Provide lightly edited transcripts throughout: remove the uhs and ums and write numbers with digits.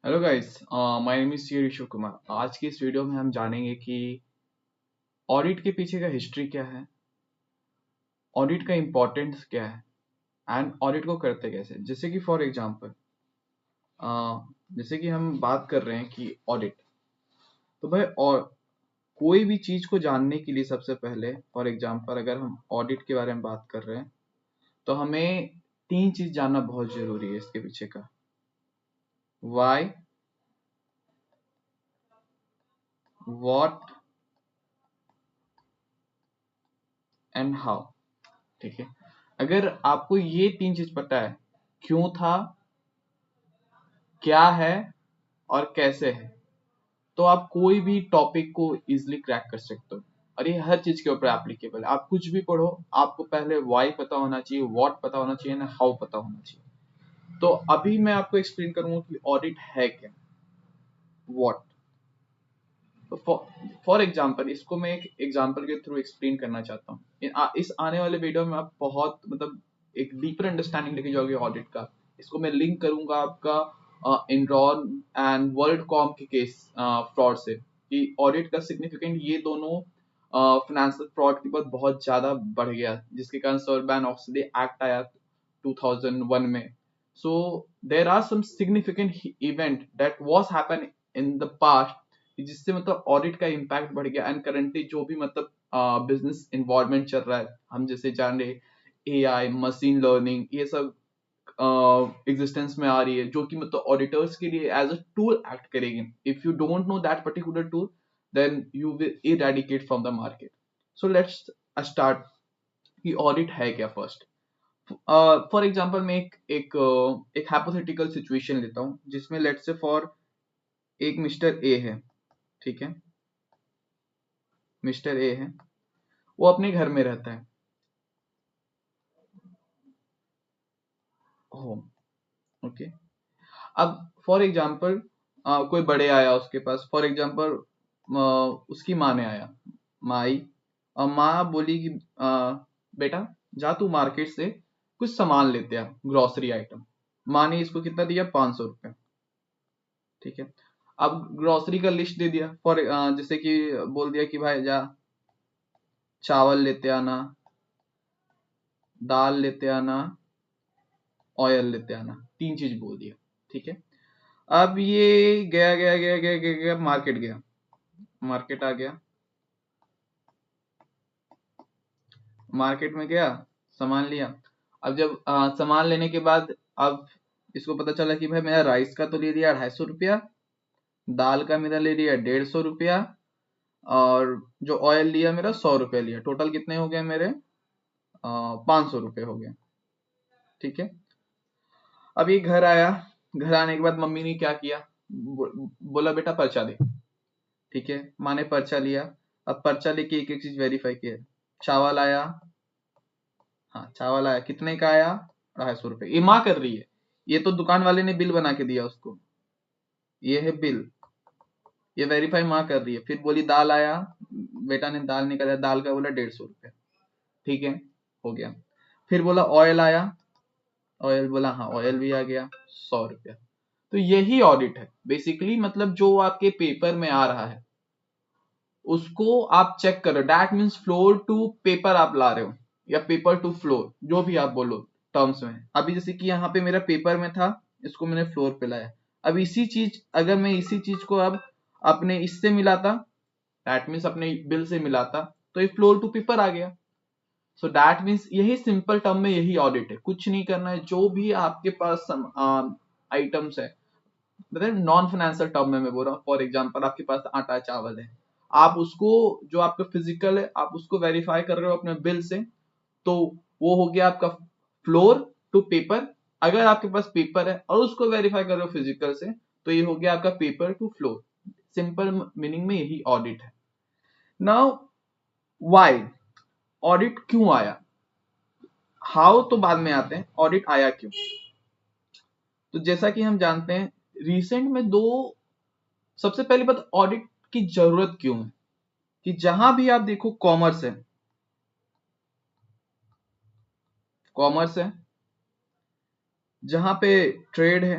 Hello guys, my name is C Rishabh Kumar. आज की इस वीडियो में हम जानेंगे कि ऑडिट के पीछे का हिस्ट्री क्या है, ऑडिट का इम्पोर्टेंस क्या है एंड ऑडिट को करते कैसे। जैसे कि फॉर एग्जांपल, जैसे कि हम बात कर रहे हैं कि ऑडिट, तो भाई और कोई भी चीज को जानने के लिए सबसे पहले फॉर एग्जांपल अगर हम ऑडिट के बारे में बात कर रहे हैं तो हमें तीन चीज जानना बहुत जरूरी है इसके पीछे का। Why, what and how. ठीक है, अगर आपको ये तीन चीज पता है, क्यों था, क्या है और कैसे है, तो आप कोई भी टॉपिक को इजिली क्रैक कर सकते हो। और ये हर चीज के ऊपर एप्लीकेबल है। आप कुछ भी पढ़ो, आपको पहले वाई पता होना चाहिए, व्हाट पता होना चाहिए ना हाउ पता होना चाहिए। तो अभी मैं आपको एक्सप्लेन करूंगा कि ऑडिट है क्या, व्हाट। तो फॉर एग्जाम्पल इसको मैं एक एग्जाम्पल के थ्रू एक्सप्लेन करना चाहता हूँ। इस आने वाले वीडियो में आप बहुत एक डीपर अंडरस्टैंडिंग लेके जाओगे ऑडिट का। इसको मैं लिंक करूंगा आपका एनरॉन एंड वर्ल्ड कॉम के केस फ्रॉड से, कि ऑडिट का सिग्निफिकेंट ये दोनों फाइनेंशियल फ्रॉड के बाद बहुत ज्यादा बढ़ गया, जिसके कारण सर्बान ऑक्सले एक्ट आया 2001 में। So there are some significant event that was happen in the past, जिससे ऑडिट का इम्पैक्ट बढ़ गया। एंड करेंटली जो भी बिजनेस इन्वायरमेंट चल रहा है, हम जैसे जान रहे एआई, मशीन लर्निंग, ये सब एग्जिस्टेंस में आ रही है, जो कि ऑडिटर्स के लिए एज अ टूल एक्ट करेगी। If you don't know that particular tool, then you will eradicate from the market. So let's start कि ऑडिट है क्या फर्स्ट। फॉर एग्जाम्पल मैं एक हाइपोथेटिकल सिचुएशन लेता हूँ, जिसमें लेट्स से फॉर एक मिस्टर ए है। ठीक है, मिस्टर ए है, वो अपने घर में रहता है, होम। ओके, अब फॉर एग्जाम्पल कोई बड़े आया उसके पास, फॉर एग्जाम्पल उसकी माँ ने आया, माई, और माँ बोली कि बेटा जा तू मार्केट से कुछ सामान लेते आ, ग्रोसरी आइटम। माँ ने इसको कितना दिया, 500 रुपये। ठीक है, अब ग्रोसरी का लिस्ट दे दिया, फॉर जैसे कि बोल दिया कि भाई जा चावल लेते आना, दाल लेते आना, ऑयल लेते आना, तीन चीज बोल दिया। ठीक है, अब ये गया गया गया गया गया, गया मार्केट गया, मार्केट आ गया, मार्केट में गया, सामान लिया। अब जब सामान लेने के बाद अब इसको पता चला कि भाई मेरा राइस का तो ले लिया 250 रुपया, दाल का मेरा ले लिया 150 रुपया, और जो ऑयल लिया मेरा 100 रुपया लिया। टोटल कितने हो गए मेरे, 500 रुपये हो गए। ठीक है, अब ये घर आया, घर आने के बाद मम्मी ने क्या किया, बोला बेटा पर्चा दे। ठीक है, माँ ने पर्चा लिया। अब पर्चा लेके एक एक चीज वेरीफाई किया। चावल आया, हाँ चावल आया, कितने का आया, 250 रुपये। ये माँ कर रही है, ये तो दुकान वाले ने बिल बना के दिया उसको, ये है बिल, ये वेरीफाई माँ कर रही है। फिर बोली दाल आया, बेटा ने दाल निकाला, दाल का बोला 150 रुपये। ठीक है, हो गया। फिर बोला ऑयल आया, ऑयल बोला हाँ ऑयल भी आ गया, 100 रुपया। तो यही ऑडिट है बेसिकली, जो आपके पेपर में आ रहा है उसको आप चेक करो। That means floor to paper आप ला रहे हो, या पेपर टू फ्लोर, जो भी आप बोलो टर्म्स में। अभी जैसे कि यहाँ पे मेरा पेपर में था, इसको मैंने फ्लोर पे लाया। अब इसी चीज, अगर मैं इसी चीज को अब अपने इससे मिलाता, दैट मीन्स अपने बिल से मिलाता, तो ये फ्लोर टू पेपर आ गया। सो दैट मीन्स यही सिंपल टर्म में यही ऑडिट है, कुछ नहीं करना है। जो भी आपके पास आइटम्स है, मतलब नॉन फाइनेंशियल टर्म में मैं बोल रहा हूँ। फॉर एग्जांपल आपके पास आटा चावल है, आप उसको, जो आपका फिजिकल है, आप उसको वेरीफाई कर रहे हो अपने बिल से, तो वो हो गया आपका फ्लोर टू पेपर। अगर आपके पास पेपर है और उसको वेरीफाई कर रहे हो फिजिकल से, तो ये हो गया आपका paper two floor. Simple meaning में यही ऑडिट है। नाउ व्हाई, ऑडिट क्यों आया, हाउ तो बाद में आते हैं, ऑडिट आया क्यों। तो जैसा कि हम जानते हैं, रिसेंट में दो, सबसे पहली बात, ऑडिट की जरूरत क्यों है, कि जहां भी आप देखो कॉमर्स है, कॉमर्स है, जहां पे ट्रेड है,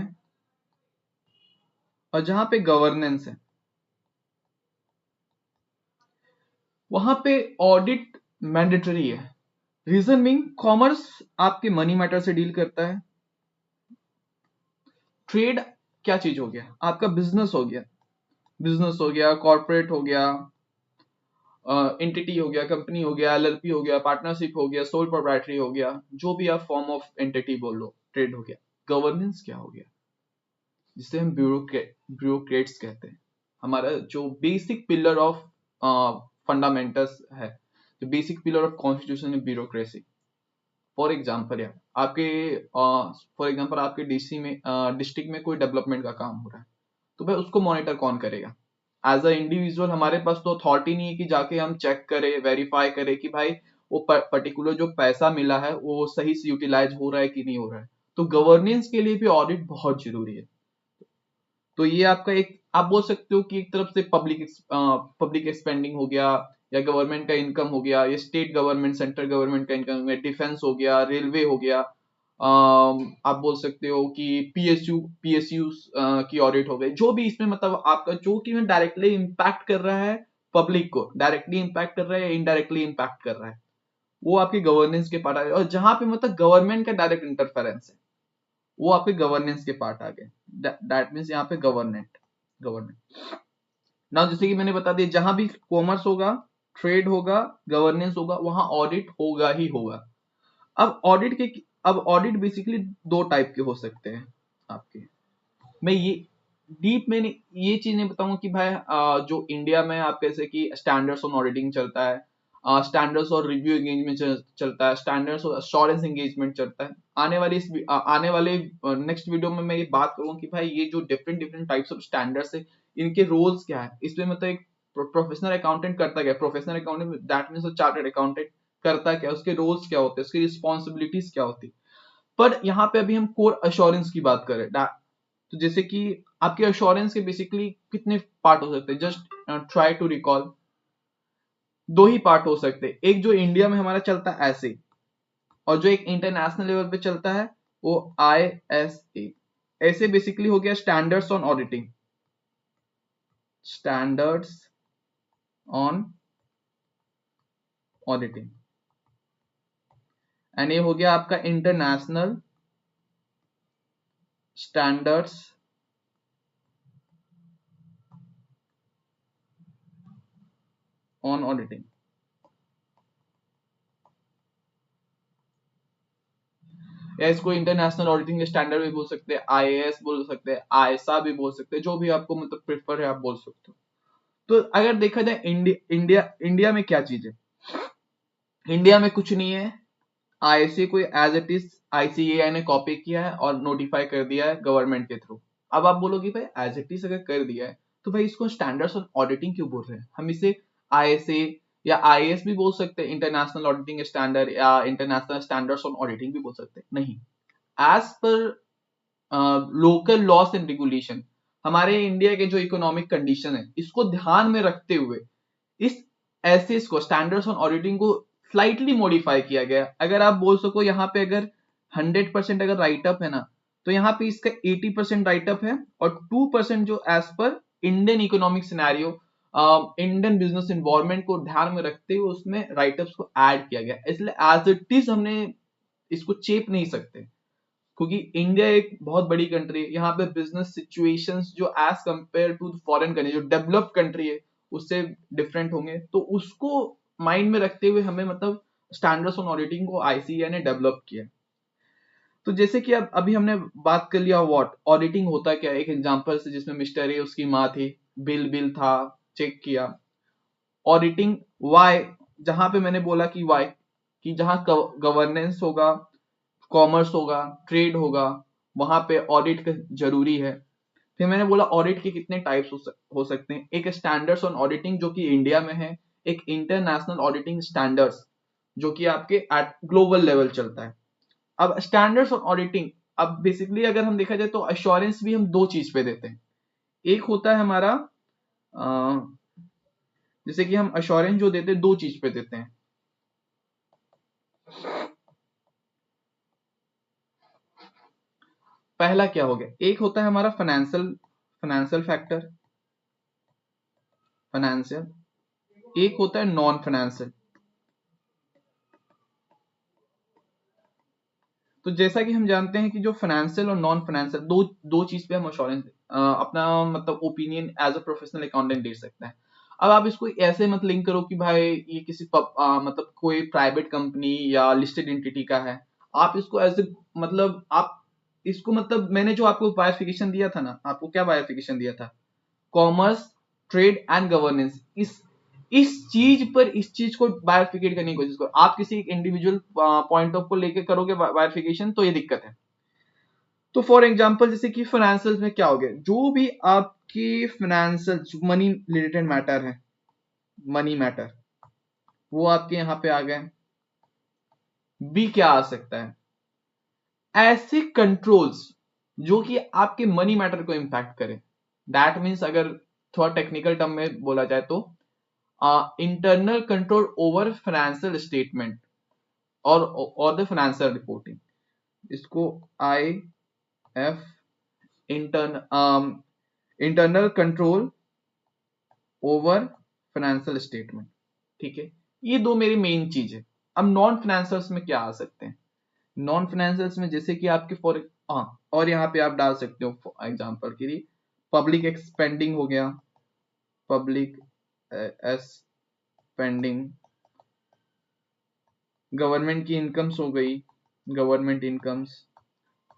और जहां पे गवर्नेंस है वहां पे ऑडिट मैंडेटरी है। रीजन बीइंग कॉमर्स आपके मनी मैटर से डील करता है। ट्रेड क्या चीज हो गया, आपका बिजनेस हो गया, बिजनेस हो गया, कॉर्पोरेट हो गया, एंटिटी हो गया, कंपनी हो गया, एलएलपी हो गया, पार्टनरशिप हो गया, सोल प्रोप्राइटरी हो गया, जो भी आप फॉर्म ऑफ एंटिटी बोल लो, ट्रेड हो गया। गवर्नेंस क्या हो गया, जिसे हम ब्यूरोक्रेट्स कहते हैं। हमारा जो बेसिक पिलर ऑफ फंडामेंटल्स है, जो बेसिक पिलर ऑफ कॉन्स्टिट्यूशन है, ब्यूरोक्रेसी। फॉर एग्जाम्पल यार आपके आपके डीसी में डिस्ट्रिक्ट में कोई डेवलपमेंट का काम हो रहा है, तो भाई उसको मॉनिटर कौन करेगा? एज अ इंडिविजुअल हमारे पास तो अथॉरिटी नहीं है कि जाके हम चेक करें, वेरीफाई करें कि भाई वो पर्टिकुलर जो पैसा मिला है वो सही से यूटिलाइज हो रहा है कि नहीं हो रहा है। तो गवर्नेंस के लिए भी ऑडिट बहुत जरूरी है। तो ये आपका एक, आप बोल सकते हो कि एक तरफ से पब्लिक एक्सपेंडिंग हो गया, या गवर्नमेंट का इनकम हो गया, या स्टेट गवर्नमेंट सेंट्रल गवर्नमेंट का इनकम हो गया, डिफेंस हो गया, रेलवे हो गया, आप बोल सकते हो कि पीएसयू की ऑडिट हो गई। जो भी इसमें मतलब आपका जो कि में डायरेक्टली इम्पैक्ट कर रहा है पब्लिक को, डायरेक्टली इम्पैक्ट कर रहा है या इनडायरेक्टली इम्पैक्ट कर रहा है, वो आपकी गवर्नेंस के पार्ट आ गए। और जहां पे मतलब गवर्नमेंट का डायरेक्ट इंटरफेरेंस है, वो आपके गवर्नेंस के पार्ट आ गए। दैट मीन्स यहाँ पे गवर्नमेंट ना, जैसे कि मैंने बता दिया, जहां भी कॉमर्स होगा, ट्रेड होगा, गवर्नेंस होगा, वहां ऑडिट होगा ही होगा। अब ऑडिट बेसिकली दो टाइप के हो सकते हैं आपके। मैं ये डीप में ये चीज नहीं बताऊंगा कि भाई जो इंडिया में आप कैसे कि स्टैंडर्ड्स ऑन ऑडिटिंग चलता है, स्टैंडर्ड्स और रिव्यू एंगेजमेंट चलता है, स्टैंडर्ड्स और एश्योरेंस एंगेजमेंट चलता है। आने वाले नेक्स्ट वीडियो में मैं ये बात करूंगा कि भाई ये जो different different types of standards है, इनके रोल्स क्या है। इसमें मतलब एक प्रोफेशनल अकाउंटेंट करता क्या, professional accountant that means chartered accountant करता क्या, उसके रोल्स क्या होते हैं, उसकी रिस्पॉन्सिबिलिटीज क्या होती है। पर यहाँ पे अभी हम कोर अश्योरेंस की बात करें, तो जैसे कि आपके अश्योरेंस के बेसिकली कितने पार्ट हो सकते हैं, जस्ट ट्राई टू रिकॉल। दो ही पार्ट हो सकते हैं, एक जो इंडिया में हमारा चलता है ऐसे, और जो एक इंटरनेशनल लेवल पे चलता है वो ISA। ऐसे बेसिकली हो गया standards on auditing, standards on auditing, and ये हो गया आपका इंटरनेशनल स्टैंडर्ड्स ऑन ऑडिटिंग। या इसको इंटरनेशनल ऑडिटिंग स्टैंडर्ड भी बोल सकते हैं, IAS बोल सकते हैं, आईएसए भी बोल सकते हैं, जो भी आपको मतलब प्रेफर है आप बोल सकते हो। तो अगर देखा जाए इंडिया में क्या चीज है, इंडिया में कुछ नहीं है। ISA को एज इट इज ICAI ने कॉपी किया है और नोटिफाई कर दिया है गवर्नमेंट के थ्रू। अब आप बोलोगे भाई एज इट इज अगर कर दिया है तो भाई इसको स्टैंडर्ड्स ऑफ ऑडिटिंग क्यों बोल रहे हैं? हम इसे ISA या IAS भी बोल सकते हैं, इंटरनेशनल ऑडिटिंग स्टैंडर्ड, या इंटरनेशनल स्टैंडर्ड्स ऑन ऑडिटिंग भी बोल सकते हैं। नहीं, as per local laws and regulation, हमारे इंडिया के जो इकोनॉमिक कंडीशन है इसको ध्यान में रखते हुए इस ऐसे इसको स्टैंडर्ड्स ऑन ऑडिटिंग को स्लाइटली मॉडिफाई किया गया। अगर आप बोल सको यहाँ पे अगर 100% अगर राइटअप है ना, तो यहाँ पे इसका 80% राइटअप है, और 2% जो as per Indian economic scenario, Indian business environment को ध्यान में रखते हुए उसमें राइटअप्स को ऐड किया गया। इसलिए एज इट इज हमने इसको चेप नहीं सकते, क्योंकि इंडिया एक बहुत बड़ी कंट्री है। यहाँ पे बिजनेस सिचुएशंस जो as compare to foreign country, जो डेवलप्ड कंट्री है, उससे डिफरेंट होंगे। तो उसको माइंड में रखते हुए हमें मतलब स्टैंडर्ड्स ऑन ऑडिटिंग को ICAI ने डेवलप किया। तो जैसे कि अब अभी हमने बात कर लिया व्हाट ऑडिटिंग होता क्या है, एक एग्जांपल से जिसमें मिस्टर ए उसकी माँ थी, बिल था, चेक किया। ऑडिटिंग वाई, जहां पे मैंने बोला कि वाई, कि जहां गवर्नेंस होगा, कॉमर्स होगा, ट्रेड होगा, वहां पे ऑडिट जरूरी है। फिर मैंने बोला ऑडिट के कितने टाइप्स हो सकते हैं। एक स्टैंडर्ड्स ऑन ऑडिटिंग जो कि इंडिया में है, एक इंटरनेशनल ऑडिटिंग स्टैंडर्ड्स जो कि आपके एट ग्लोबल लेवल चलता है। अब स्टैंडर्ड्स ऑन ऑडिटिंग, अब बेसिकली अगर हम देखा जाए तो अश्योरेंस भी हम दो चीज पे देते हैं। एक होता है हमारा जैसे कि हम अश्योरेंस जो देते हैं दो चीज पे देते हैं। पहला क्या हो गया, एक होता है हमारा फाइनेंशियल फाइनेंशियल फैक्टर, फाइनेंशियल, एक होता है नॉन फाइनेंशियल। तो जैसा कि हम जानते हैं कि जो फाइनेंशियल और नॉन फाइनेंशियल दो दो चीज पे हम अश्योरेंस अपना मतलब opinion as a professional accountant दे सकते हैं। अब आप इसको ऐसे मत लिंक करो कि भाई ये किसी मतलब कोई प्राइवेट कंपनी या लिस्टेड एंटिटी का है। आप इसको एज ए मतलब आप इसको मतलब मैंने जो आपको बायोफिकेशन दिया था ना, आपको क्या बायोफिकेशन दिया था, कॉमर्स, ट्रेड एंड गवर्नेंस, इस चीज पर इस चीज को बायोफिकेट करने की कोशिश करो। आप किसी एक इंडिविजुअल पॉइंट ऑफ को लेके करोगे बायोफिकेशन तो ये दिक्कत है। तो फॉर एग्जांपल जैसे कि फाइनेंशियल में क्या हो गया, जो भी आपकी फाइनेंशियल मनी रिलेटेड मैटर है, मनी मैटर, वो आपके यहां पे आ गए। बी क्या आ सकता है, ऐसे कंट्रोल्स जो कि आपके मनी मैटर को इंपैक्ट करे। दैट मीन्स अगर थोड़ा टेक्निकल टर्म में बोला जाए तो internal control over financial statement और द फाइनेंशियल रिपोर्टिंग, इसको I F internal control over financial statement. ठीक है, ये दो मेरी मेन चीज है। अब नॉन फाइनेंशियल्स में क्या आ सकते हैं, नॉन फाइनेंशियल्स में जैसे कि आपके फॉर और यहाँ पे आप डाल सकते हो फॉर एग्जांपल के लिए पब्लिक एक्सपेंडिंग हो गया, पब्लिक स्पेंडिंग, गवर्नमेंट की इनकम्स हो गई, गवर्नमेंट इनकम्स,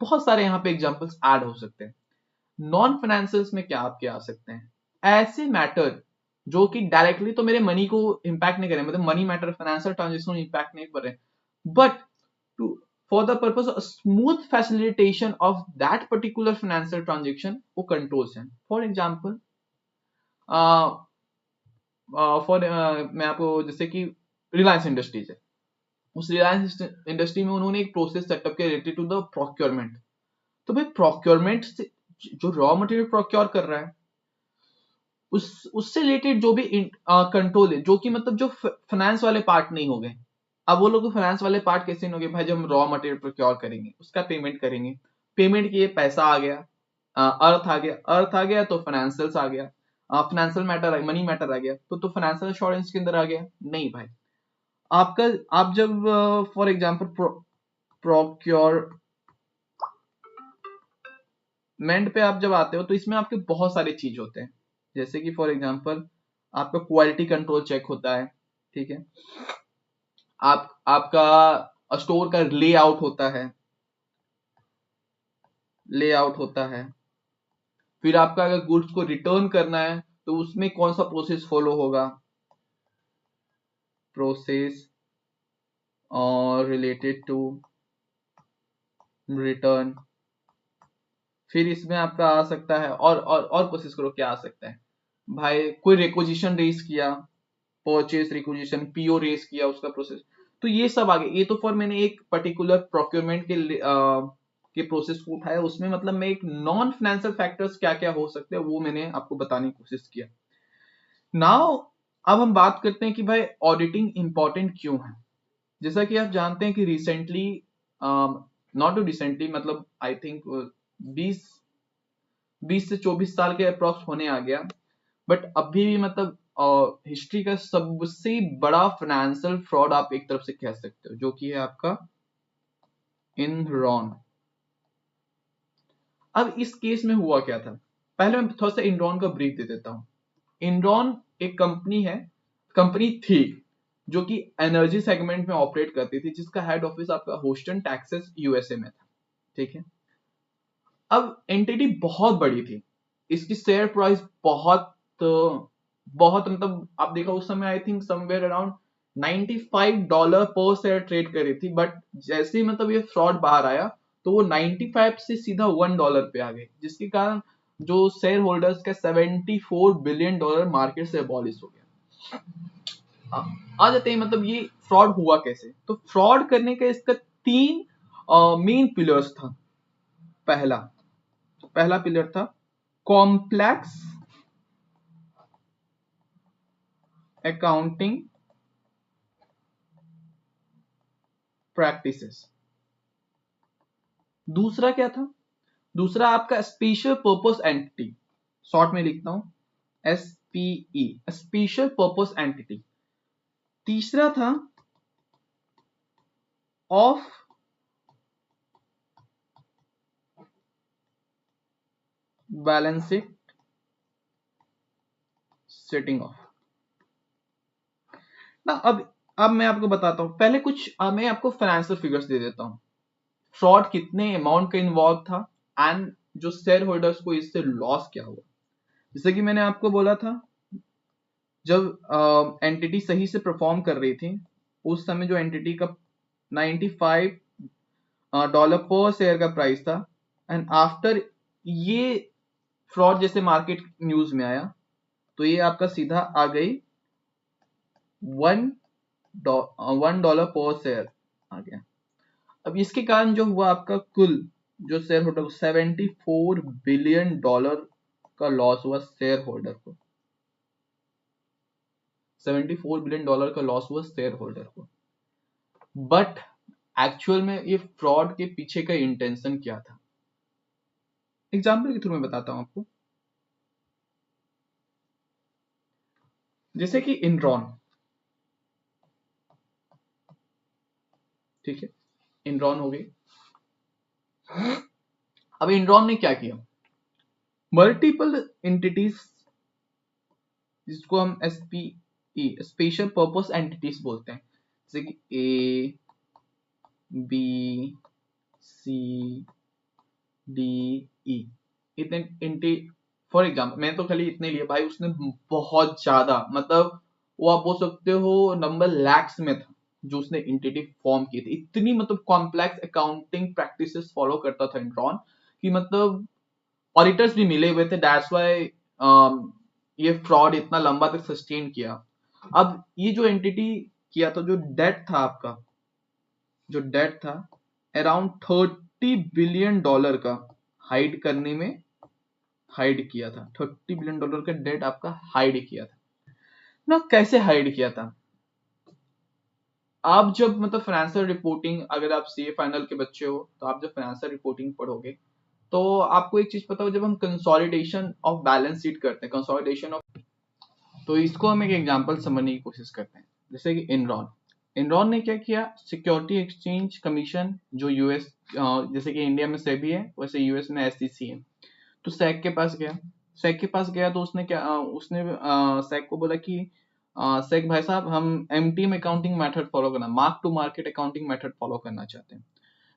बहुत सारे यहाँ पे एग्जांपल्स ऐड हो सकते हैं। नॉन फाइनेंशियल्स में क्या आपके आ सकते हैं, ऐसे मैटर जो कि डायरेक्टली तो मेरे मनी को इंपैक्ट नहीं करें, मतलब money matter financial transaction impact नहीं कर रहे, but to for the purpose of smooth facilitation of that particular financial transaction वो कंट्रोल्स हैं। फॉर एग्जांपल मैं आपको जैसे कि रिलायंस इंडस्ट्रीज है, उस रिलायंस इंडस्ट्री में उन्होंने एक प्रोसेस सेटअप किया रिलेटेड टू द प्रोक्योरमेंट। तो भाई प्रोक्योरमेंट से जो रॉ मटेरियल प्रोक्योर कर रहा है उससे रिलेटेड जो भी कंट्रोल है, जो कि मतलब जो फाइनेंस वाले पार्ट नहीं हो गए। अब वो लोग फाइनेंस वाले पार्ट कैसे नहीं हो गए, भाई जब हम रॉ मटेरियल प्रोक्योर करेंगे उसका पेमेंट करेंगे, पेमेंट के पैसा आ गया, अर्थ आ गया, अर्थ आ गया तो फाइनेंशियल्स आ गया, फाइनेंशियल मैटर मनी मैटर आ गया तो फाइनेंशियल इंश्योरेंस के अंदर आ गया। नहीं भाई, आपका आप जब फॉर एग्जांपल प्रोक्योरमेंट पे आप जब आते हो तो इसमें आपके बहुत सारे चीज होते हैं, जैसे कि फॉर एग्जांपल आपका क्वालिटी कंट्रोल चेक होता है, ठीक है, आपका स्टोर का लेआउट होता है, लेआउट होता है, फिर आपका अगर गुड्स को रिटर्न करना है तो उसमें कौन सा प्रोसेस फॉलो होगा, प्रोसेस और रिलेटेड टू रिटर्न। फिर इसमें आपका आ सकता है और कोशिश करो क्या आ सकता है भाई, कोई रिक्विजिशन रेस किया, परचेज रिक्विजिशन, पीओ रेस किया, उसका प्रोसेस। तो ये सब आगे, ये तो फॉर मैंने एक पर्टिकुलर प्रोक्योरमेंट के प्रोसेस को उठाया, उसमें मतलब मैं एक नॉन फाइनेंशियल फैक्टर्स क्या क्या हो सकते हैं वो मैंने आपको बताने की कोशिश किया। नाउ अब हम बात करते हैं कि भाई ऑडिटिंग इंपॉर्टेंट क्यों है। जैसा कि आप जानते हैं कि रिसेंटली, नॉट टू रिसेंटली, मतलब आई थिंक 20 20 से 24 साल के अप्रोक्स होने आ गया, बट अभी भी मतलब हिस्ट्री का सबसे बड़ा फाइनेंशियल फ्रॉड आप एक तरफ से कह सकते हो, जो कि है आपका इनरॉन। अब इस केस में हुआ क्या था, पहले मैं थोड़ा सा इनरॉन का ब्रीफ दे देता हूँ। इनरॉन एक कंपनी है, कंपनी थी जो कि एनर्जी सेगमेंट में ऑपरेट करती थी, जिसका हेड ऑफिस आपका ह्यूस्टन टेक्सास यूएसए में था, ठीक है। अब एंटिटी बहुत बड़ी थी, इसकी शेयर प्राइस बहुत बहुत मतलब आप देखा उस समय आई थिंक समवेयर अराउंड $95 पर शेयर ट्रेड कर रही थी, बट जैसे ही मतलब ये फ्रॉड बाहर आया तो वो 95 से सीधा $1 पे आ गई, जिसके कारण जो शेयर होल्डर्स का $74 बिलियन मार्केट से अबॉलिश हो गया। आ जाते हैं मतलब ये फ्रॉड हुआ कैसे, तो फ्रॉड करने का इसका 3 मेन पिलर्स था। पहला पिलर था कॉम्प्लेक्स अकाउंटिंग प्रैक्टिसेस। दूसरा क्या था, दूसरा आपका स्पेशल पर्पस एंटिटी, शॉर्ट में लिखता हूं SPE, स्पेशल पर्पस एंटिटी। तीसरा था of balance sheet setting of ना। अब मैं आपको बताता हूं, पहले कुछ मैं आपको फाइनेंशियल फिगर्स दे देता हूं, फ्रॉड कितने अमाउंट का इन्वॉल्व था एंड जो शेयर होल्डर्स को इससे लॉस क्या हुआ। जैसे कि मैंने आपको बोला था, जब एंटिटी सही से परफॉर्म कर रही थी उस समय जो एंटिटी का $95 पर शेयर का प्राइस था, एंड आफ्टर ये फ्रॉड जैसे मार्केट न्यूज में आया तो ये आपका सीधा आ गई $1 पर शेयर आ गया। अब इसके कारण जो हुआ आपका कुल जो शेयर होल्डर को $74 बिलियन का लॉस हुआ शेयर होल्डर को। $74 बिलियन का लॉस हुआ शेयर होल्डर को। बट एक्चुअल में ये फ्रॉड के पीछे का इंटेंशन क्या था, एग्जाम्पल के थ्रू मैं बताता हूं आपको। जैसे कि इनरॉन, ठीक है, इनरॉन हो गई। अब इनरॉन ने क्या किया, मल्टीपल एंटिटीज जिसको हम SPE स्पेशल पर्पस एंटिटीज बोलते हैं, जैसे कि A B C D E, इतने फॉर एग्जाम्पल मैंने तो खाली इतने लिए भाई, उसने बहुत ज्यादा, मतलब वो आप बोल सकते हो नंबर लैक्स में था जो उसने एंटिटी फॉर्म की थी। इतनी मतलब कॉम्प्लेक्स अकाउंटिंग प्रैक्टिसेस फॉलो करता था इंट्रॉन कि मतलब ऑडिटर्स भी मिले हुए थे, दैट्स व्हाई ये फ्रॉड इतना लंबा तक सस्टेन किया। अब ये जो एंटिटी किया था, जो डेट था आपका, जो डेट था अराउंड $30 बिलियन का हाइड करने में हाइड किया था। $30 बिलियन का डेट आपका हाइड किया था ना। कैसे हाइड किया था, आप जब मतलब फाइनेंशियल रिपोर्टिंग, अगर आप सीए फाइनल के बच्चे हो तो आप जब फाइनेंशियल रिपोर्टिंग पढ़ोगे तो आपको एक चीज पता हो, जब हम कंसोलिडेशन ऑफ बैलेंस शीट करते हैं, कंसोलिडेशन ऑफ, तो इसको हम एक एग्जांपल समझने की कोशिश करते हैं। जैसे कि एनरॉन, एनरॉन ने क्या किया, सिक्योरिटी एक्सचेंज कमीशन जो यूएस, जैसे कि इंडिया में सेबी है वैसे यूएस में एसईसी है, तो सैक के पास गया। सैक के पास गया तो उसने क्या, उसने सैक को बोला कि सैक भाई साहब हम एमटीएम अकाउंटिंग मेथड फॉलो करना, mark to market accounting method follow करना चाहते हैं।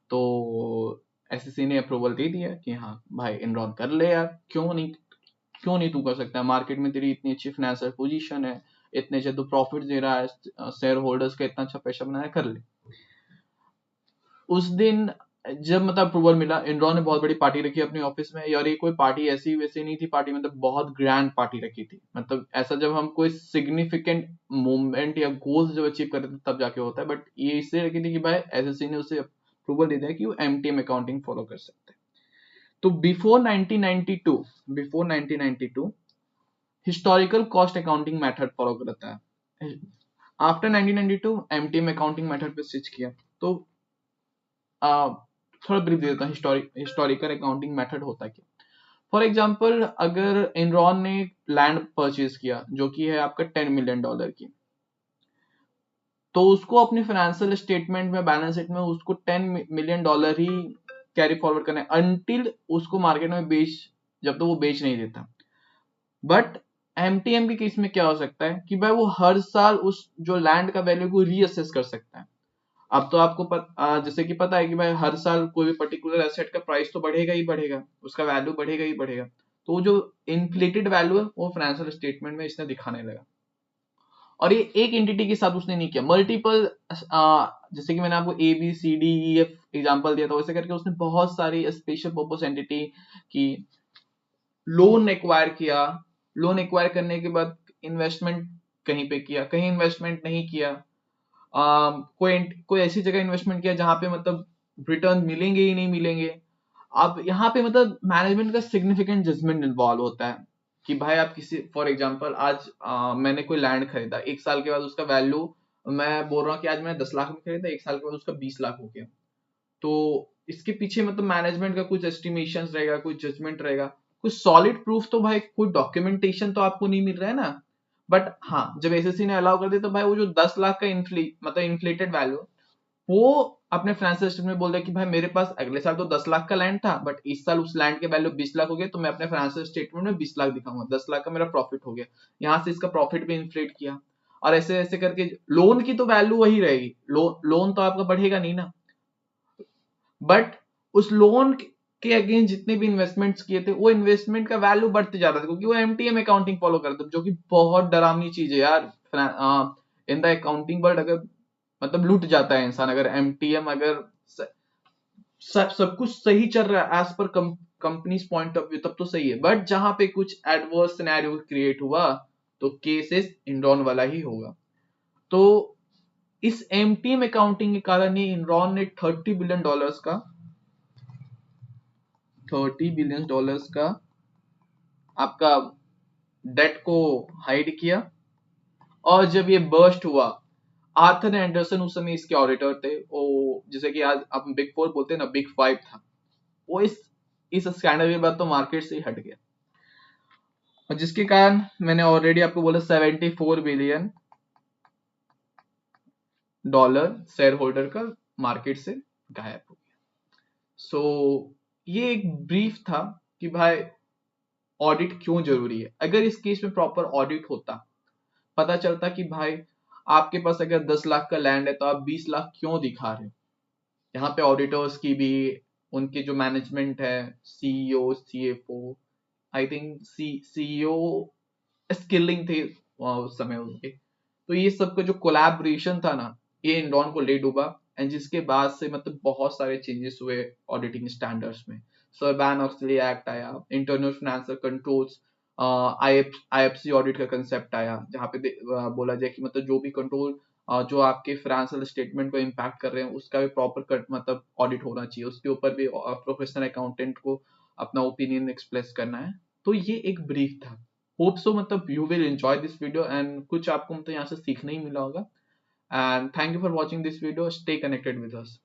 तो एसईसी ने अप्रूवल दे दिया कि हाँ भाई एनरॉन कर ले यार, क्यों नहीं तू कर सकता है, मार्केट में तेरी इतनी अच्छी फाइनेंशियल पोजीशन है, इतने अच्छे तू प्रॉफिट दे रहा है, शेयर होल्डर्स का इतना अच्छा पैसा बनाया, कर ले। उस दिन जब मतलब अप्रूवल मिला, एनरॉन ने बहुत बड़ी पार्टी रखी अपने ऑफिस में, और ये कोई पार्टी ऐसी वैसी नहीं थी पार्टी, मतलब बहुत ग्रैंड पार्टी रखी थी। मतलब ऐसा जब हम कोई सिग्निफिकेंट मूवमेंट या गोल्स जब अचीव करते थे तब जाके होता है, बट ये इसलिए रखी थी कि भाई एसएससी ने उसे अप्रूवल दे दिया कि वो एमटीएम अकाउंटिंग फॉलो कर सकते हैं। तो before 1992 historical cost accounting method follow करता है। आफ्टर 1992 एमटीएम अकाउंटिंग मेथड पे स्विच किया। तो थोड़ा ब्रीफ दे देता हूँ, हिस्टोरिकल अकाउंटिंग मेथड होता है क्या। फॉर एग्जाम्पल अगर एनरॉन ने लैंड परचेज किया जो कि है आपका $10 मिलियन की, तो उसको अपने फाइनेंशियल स्टेटमेंट में, बैलेंस शीट में उसको $10 मिलियन ही कैरी फॉरवर्ड करना है अनटिल उसको मार्केट में जब तक वो बेच नहीं देता। बट एमटीएम के केस में क्या हो सकता है कि भाई वो हर साल उस जो लैंड का वैल्यू को रीअसेस कर सकता है। अब तो आपको जैसे कि पता है कि भाई हर साल कोई भी पर्टिकुलर एसेट का प्राइस तो बढ़ेगा ही बढ़ेगा, उसका वैल्यू बढ़ेगा ही बढ़ेगा। तो वो जो इन्फ्लेटेड वैल्यू है वो फाइनेंशियल स्टेटमेंट में इसने दिखाने लगा। और ये एक एंटिटी के साथ उसने नहीं किया, मल्टीपल, जैसे कि मैंने आपको ABCDEF एग्जांपल दिया था, वैसे करके उसने बहुत सारी स्पेशल पर्पस एंटिटी की, लोन एक्वायर किया। लोन एक्वायर करने के बाद इन्वेस्टमेंट कहीं पे किया, कहीं इन्वेस्टमेंट नहीं किया, कोई ऐसी जगह इन्वेस्टमेंट किया जहां पे मतलब रिटर्न मिलेंगे ही नहीं मिलेंगे। अब यहाँ पे मतलब मैनेजमेंट का सिग्निफिकेंट जजमेंट इन्वॉल्व होता है कि भाई आप किसी, फॉर एग्जांपल आज मैंने कोई लैंड खरीदा, एक साल के बाद उसका वैल्यू, मैं बोल रहा हूँ कि आज मैंने 10 लाख में खरीदा, एक साल के बाद उसका 20 लाख हो गया। तो इसके पीछे मतलब मैनेजमेंट का कुछ एस्टिमेशन रहेगा, कुछ जजमेंट रहेगा, कुछ सॉलिड प्रूफ तो भाई, कोई डॉक्यूमेंटेशन तो आपको नहीं मिल रहा है ना। बट हाँ, जब एसएससी ने अलाउ कर दिया तो भाई वो जो 10 लाख का मतलब इन्फ्लेटेड वैल्यू, वो अपने फाइनेंशियल स्टेटमेंट में बोल रहा है कि भाई मेरे पास अगले साल तो 10 लाख का लैंड था, बट इस साल उस लैंड के वैल्यू 20 लाख हो गया, तो मैं अपने फाइनेंशियल स्टेटमेंट में 20 लाख दिखाऊंगा, 10 लाख का मेरा प्रॉफिट हो गया। यहाँ से इसका प्रॉफिट भी इन्फ्लेट किया, और ऐसे ऐसे करके लोन की तो वैल्यू वही रहेगी, लोन तो आपका बढ़ेगा नहीं ना, बट उस लोन के अगेंस्ट जितने भी इन्वेस्टमेंट्स किए थे, वो इन्वेस्टमेंट का वैल्यू बढ़ते जा रहा था, क्योंकि वो एमटीएम अकाउंटिंग फॉलो करते थे, जो कि बहुत डरावनी चीज है यार। इन द अकाउंटिंग वर्ल्ड अगर मतलब लूट जाता है इंसान, अगर एमटीएम, अगर सब कुछ सही चल रहा है as per companies point of view, तब तो सही है, बट जहां पे कुछ एडवर्स सिनेरियो क्रिएट हुआ, तो केसेस इनरॉन वाला ही होगा। तो इस एमटीएम अकाउंटिंग के कारण ही इनरॉन ने $30 बिलियन का आपका डेट को हाइड किया। और जब ये बर्स्ट हुआ, आर्थर एंडरसन उस समय इसके ऑडिटर थे, वो जैसे कि आज आप बिग फोर बोलते हैं ना, बिग फाइव था वो। इस स्कैंडल के बाद तो मार्केट से ही हट गया, और जिसके कारण मैंने ऑलरेडी आपको बोला $74 बिलियन शेयर होल्डर का मार्केट से गायब हो गया। सो ये एक ब्रीफ था कि भाई ऑडिट क्यों जरूरी है। अगर इस केस में प्रॉपर ऑडिट होता, पता चलता कि भाई आपके पास अगर 10 लाख का लैंड है तो आप 20 लाख क्यों दिखा रहे हो। यहाँ पे ऑडिटर्स की भी, उनके जो मैनेजमेंट है, CEO CFO, I think CEO skilling थे उस समय उनके, तो ये सबका जो कोलैबोरेशन था ना, ये इनरॉन को ले डूबा। एंड जिसके बाद से मतलब बहुत सारे चेंजेस हुए ऑडिटिंग स्टैंडर्ड्स में। सर्बान ऑक्सली एक्ट आया, internal financial controls, IFC audit का कंसेप्ट आया, जहाँ पे बोला जाए कि मतलब जो भी कंट्रोल जो आपके फाइनेंशियल स्टेटमेंट को इम्पैक्ट कर रहे हैं, उसका भी प्रॉपर मतलब ऑडिट होना चाहिए, उसके ऊपर भी प्रोफेशनल अकाउंटेंट को अपना ओपिनियन एक्सप्रेस करना है। तो ये एक ब्रीफ था। होप सो मतलब you will enjoy this video, and कुछ आपको मतलब यहाँ से सीखने ही मिला होगा। And thank you for watching this video, stay connected with us.